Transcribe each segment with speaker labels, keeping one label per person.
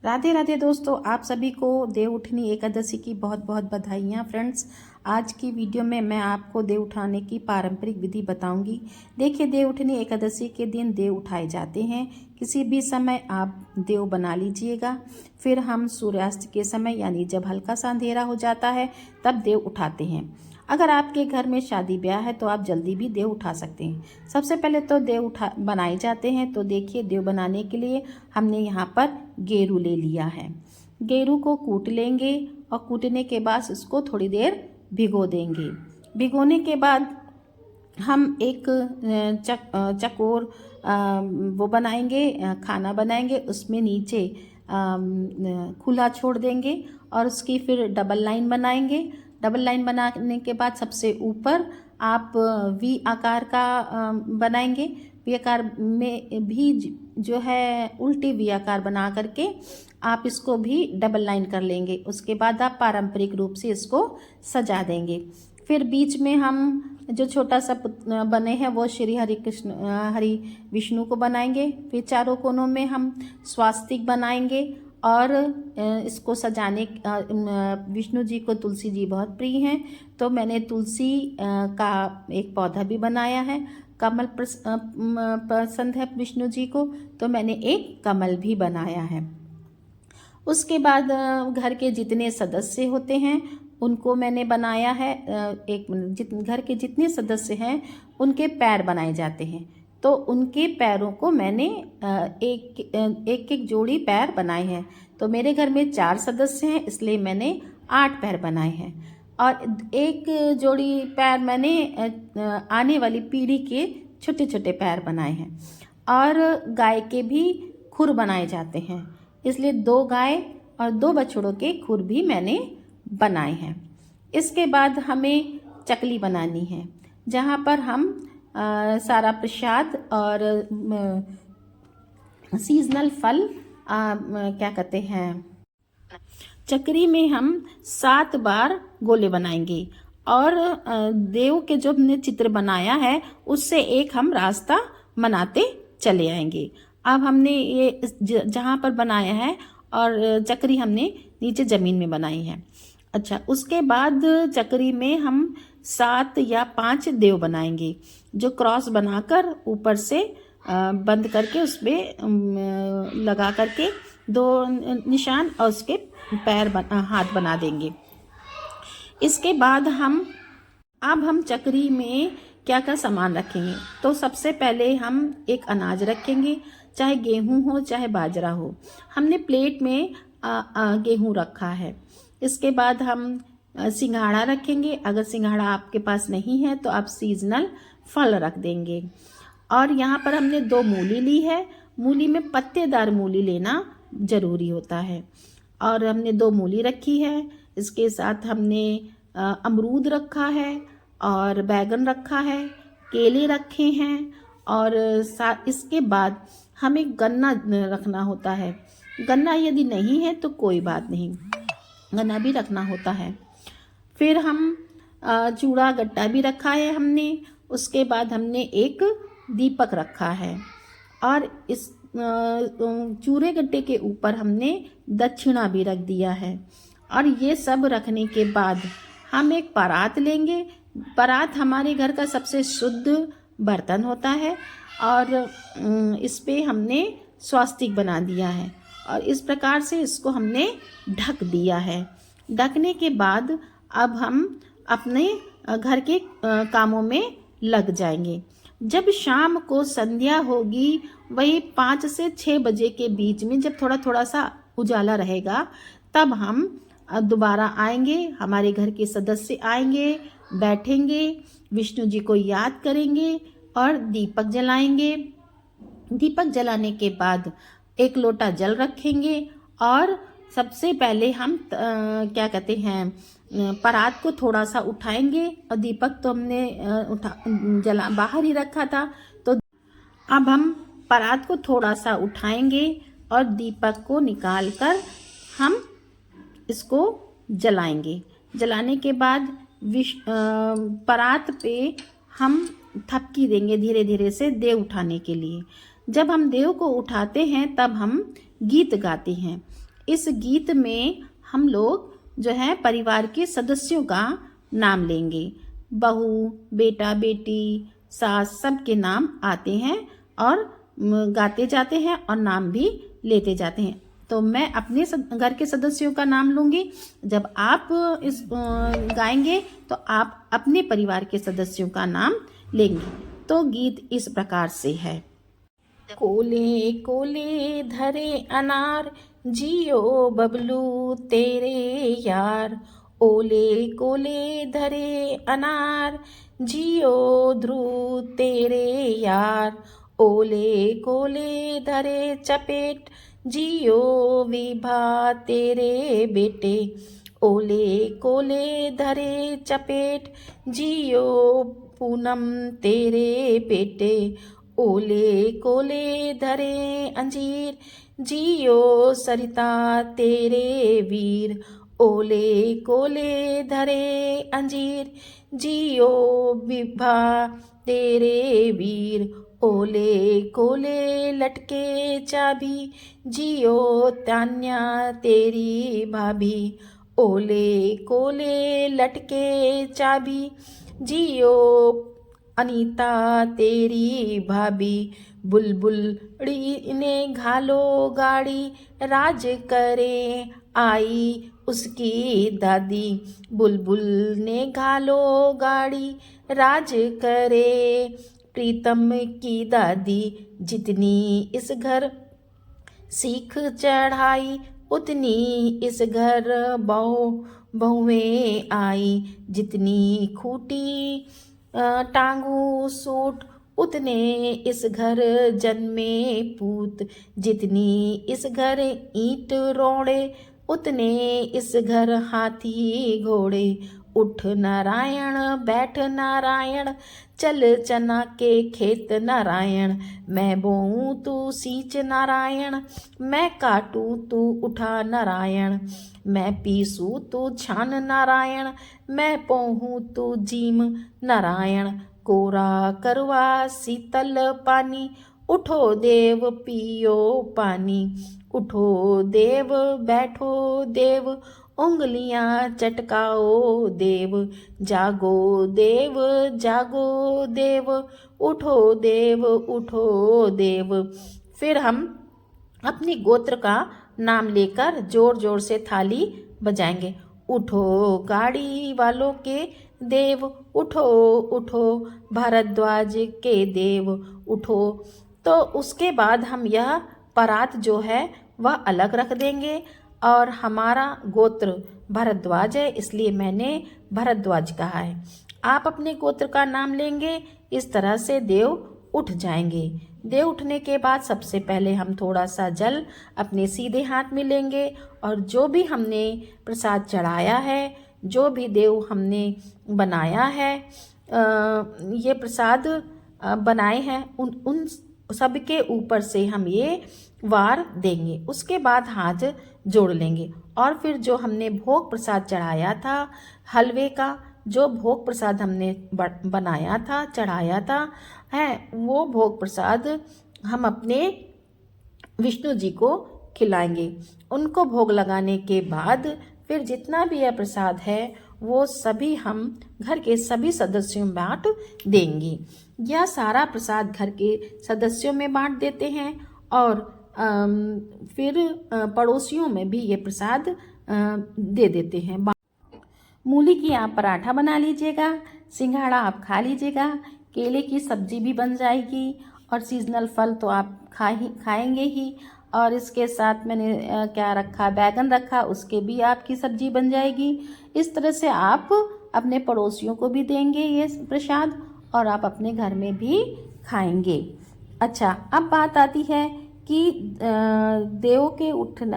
Speaker 1: राधे राधे दोस्तों, आप सभी को देवउठनी एकादशी की बहुत बहुत बधाइयाँ फ्रेंड्स। आज की वीडियो में मैं आपको देव उठाने की पारंपरिक विधि बताऊंगी। देखिए, देवउठनी एकादशी के दिन देव उठाए जाते हैं। किसी भी समय आप देव बना लीजिएगा। फिर हम सूर्यास्त के समय यानी जब हल्का सा अंधेरा हो जाता है तब देव उठाते हैं। अगर आपके घर में शादी ब्याह है तो आप जल्दी भी देव उठा सकते हैं। सबसे पहले तो देव बनाए जाते हैं। तो देखिए, देव बनाने के लिए हमने यहाँ पर गेरू ले लिया है। गेरू को कूट लेंगे और कूटने के बाद इसको थोड़ी देर भिगो देंगे। भिगोने के बाद हम एक चकोर वो बनाएंगे, खाना बनाएंगे। उसमें नीचे खुला छोड़ देंगे और उसकी फिर डबल लाइन बनाएंगे। डबल लाइन बनाने के बाद सबसे ऊपर आप वी आकार का बनाएंगे। वी आकार में भी जो है उल्टी वी आकार बना करके आप इसको भी डबल लाइन कर लेंगे। उसके बाद आप पारंपरिक रूप से इसको सजा देंगे। फिर बीच में हम जो छोटा सा बने हैं वो श्री हरि कृष्ण हरि विष्णु को बनाएंगे। फिर चारों कोनों में हम स्वास्तिक बनाएंगे और इसको सजाने विष्णु जी को तुलसी जी बहुत प्रिय हैं, तो मैंने तुलसी का एक पौधा भी बनाया है। कमल पसंद है विष्णु जी को, तो मैंने एक कमल भी बनाया है। उसके बाद घर के जितने सदस्य होते हैं उनको मैंने बनाया है। घर के जितने सदस्य हैं उनके पैर बनाए जाते हैं, तो उनके पैरों को मैंने एक एक जोड़ी पैर बनाए हैं। तो मेरे घर में 4 सदस्य हैं, इसलिए मैंने 8 पैर बनाए हैं। और एक जोड़ी पैर मैंने आने वाली पीढ़ी के छोटे छोटे पैर बनाए हैं। और गाय के भी खुर बनाए जाते हैं, इसलिए 2 गाय और 2 बछड़ों के खुर भी मैंने बनाए हैं। इसके बाद हमें चकली बनानी है, जहाँ पर हम सारा प्रसाद और सीजनल फल क्या कहते हैं, चक्री में हम 7 बार गोले बनाएंगे। और देव के जो हमने चित्र बनाया है उससे एक हम रास्ता बनाते चले आएंगे। अब हमने ये जहाँ पर बनाया है और चक्री हमने नीचे ज़मीन में बनाई है। अच्छा, उसके बाद चक्री में हम 7 या 5 देव बनाएंगे, जो क्रॉस बनाकर ऊपर से बंद करके उस पर लगा करके 2 निशान और उसके पैर हाथ बना देंगे। इसके बाद अब हम चक्री में क्या क्या सामान रखेंगे। तो सबसे पहले हम एक अनाज रखेंगे, चाहे गेहूं हो चाहे बाजरा हो। हमने प्लेट में गेहूं रखा है। इसके बाद हम सिंघाड़ा रखेंगे। अगर सिंघाड़ा आपके पास नहीं है तो आप सीजनल फल रख देंगे। और यहाँ पर हमने 2 मूली ली है। मूली में पत्तेदार मूली लेना ज़रूरी होता है। और हमने 2 मूली रखी है। इसके साथ हमने अमरूद रखा है और बैगन रखा है, केले रखे हैं। और इसके बाद हमें गन्ना रखना होता है। गन्ना यदि नहीं है तो कोई बात नहीं, गन्ना भी रखना होता है। फिर हम चूड़ा गट्टा भी रखा है हमने। उसके बाद हमने एक दीपक रखा है और इस चूरे गट्टे के ऊपर हमने दक्षिणा भी रख दिया है। और ये सब रखने के बाद हम एक परात लेंगे। परात हमारे घर का सबसे शुद्ध बर्तन होता है और इस पे हमने स्वास्तिक बना दिया है और इस प्रकार से इसको हमने ढक दिया है। ढकने के बाद अब हम अपने घर के कामों में लग जाएंगे। जब शाम को संध्या होगी, वही 5 से 6 बजे के बीच में, जब थोड़ा थोड़ा सा उजाला रहेगा, तब हम दोबारा आएंगे। हमारे घर के सदस्य आएंगे, बैठेंगे, विष्णु जी को याद करेंगे और दीपक जलाएंगे। दीपक जलाने के बाद एक लोटा जल रखेंगे और सबसे पहले हम क्या कहते हैं, परात को थोड़ा सा उठाएंगे। और दीपक तो हमने बाहर ही रखा था, तो अब हम परात को थोड़ा सा उठाएंगे और दीपक को निकाल कर हम इसको जलाएंगे। जलाने के बाद परात पे हम थपकी देंगे धीरे धीरे से देव उठाने के लिए। जब हम देव को उठाते हैं तब हम गीत गाते हैं। इस गीत में हम लोग जो है परिवार के सदस्यों का नाम लेंगे। बहू, बेटा, बेटी, सास, सबके नाम आते हैं और गाते जाते हैं और नाम भी लेते जाते हैं। तो मैं अपने घर के सदस्यों का नाम लूँगी। जब आप इस गाएंगे तो आप अपने परिवार के सदस्यों का नाम लेंगे। तो गीत इस प्रकार से है। कोले कोले धरे अनार, जियो बबलू तेरे यार। ओले कोले धरे अनार, जियो ध्रुव तेरे यार। ओले कोले धरे चपेट, जियो विभा तेरे बेटे। ओले कोले धरे चपेट, जियो पूनम तेरे बेटे। ओले कोले धरे अंजीर, जियो सरिता तेरे वीर। ओले कोले धरे अंजीर, जियो विभा तेरे वीर। ओले कोले लटके चाबी, जियो तान्या तेरी भाभी। ओले कोले लटके चाबी, जियो अनीता तेरी भाभी। बुलबुलड़ी ने घालो गाड़ी, राज करे आई उसकी दादी। बुलबुल ने घालो गाड़ी, राज करे प्रीतम की दादी। जितनी इस घर सीख चढ़ाई, उतनी इस घर बहुएं आई। जितनी खूटी टांगू सूट, उतने इस घर जन्मे पूत। जितनी इस घर ईंट रोड़े, उतने इस घर हाथी घोड़े। उठ नारायण बैठ नारायण, चल चना के खेत नारायण। मैं बोऊं तू सींच नारायण, मैं काटूं तू उठा नारायण। मैं पीसूं तू छान नारायण, मैं पोहूं तू जीम नारायण। कोरा करवा शीतल पानी, उठो देव पियो पानी। उठो देव बैठो देव, उंगलियां चटकाओ देव। जागो देव जागो देव, उठो देव उठो देव। फिर हम अपनी गोत्र का नाम लेकर जोर जोर से थाली बजाएंगे। उठो गाड़ी वालों के देव, उठो उठो भारद्वाज के देव, उठो। तो उसके बाद हम यह परात जो है वह अलग रख देंगे। और हमारा गोत्र भारद्वाज है, इसलिए मैंने भारद्वाज कहा है। आप अपने गोत्र का नाम लेंगे, इस तरह से देव उठ जाएंगे। देव उठने के बाद सबसे पहले हम थोड़ा सा जल अपने सीधे हाथ में लेंगे और जो भी हमने प्रसाद चढ़ाया है, जो भी देव हमने बनाया है, ये प्रसाद बनाए हैं, उन सबके ऊपर से हम ये वार देंगे। उसके बाद हाथ जोड़ लेंगे और फिर जो हमने भोग प्रसाद चढ़ाया था, हलवे का जो भोग प्रसाद हमने बनाया था, चढ़ाया था है, वो भोग प्रसाद हम अपने विष्णु जी को खिलाएंगे। उनको भोग लगाने के बाद फिर जितना भी यह प्रसाद है वो सभी हम घर के सभी सदस्यों में बांट देंगे। यह सारा प्रसाद घर के सदस्यों में बांट देते हैं और फिर पड़ोसियों में भी ये प्रसाद दे देते हैं। मूली की आप पराठा बना लीजिएगा, सिंघाड़ा आप खा लीजिएगा, केले की सब्जी भी बन जाएगी और सीजनल फल तो आप खाएंगे ही। और इसके साथ मैंने क्या रखा, बैगन रखा, उसके भी आपकी सब्जी बन जाएगी। इस तरह से आप अपने पड़ोसियों को भी देंगे ये प्रसाद और आप अपने घर में भी खाएंगे। अच्छा, अब बात आती है कि देव के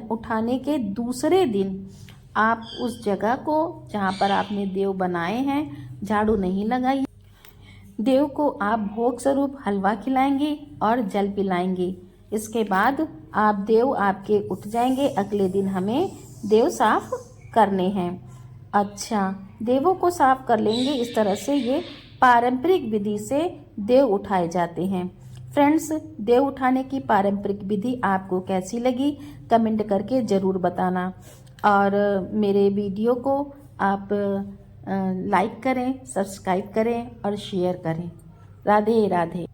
Speaker 1: उठाने के दूसरे दिन आप उस जगह को जहाँ पर आपने देव बनाए हैं झाड़ू नहीं लगाइए। देव को आप भोग स्वरूप हलवा खिलाएंगे और जल पिलाएंगे। इसके बाद आप देव आपके उठ जाएंगे। अगले दिन हमें देव साफ करने हैं। अच्छा, देवों को साफ कर लेंगे। इस तरह से ये पारंपरिक विधि से देव उठाए जाते हैं। फ्रेंड्स, देव उठाने की पारंपरिक विधि आपको कैसी लगी कमेंट करके ज़रूर बताना। और मेरे वीडियो को आप लाइक करें, सब्सक्राइब करें और शेयर करें। राधे राधे।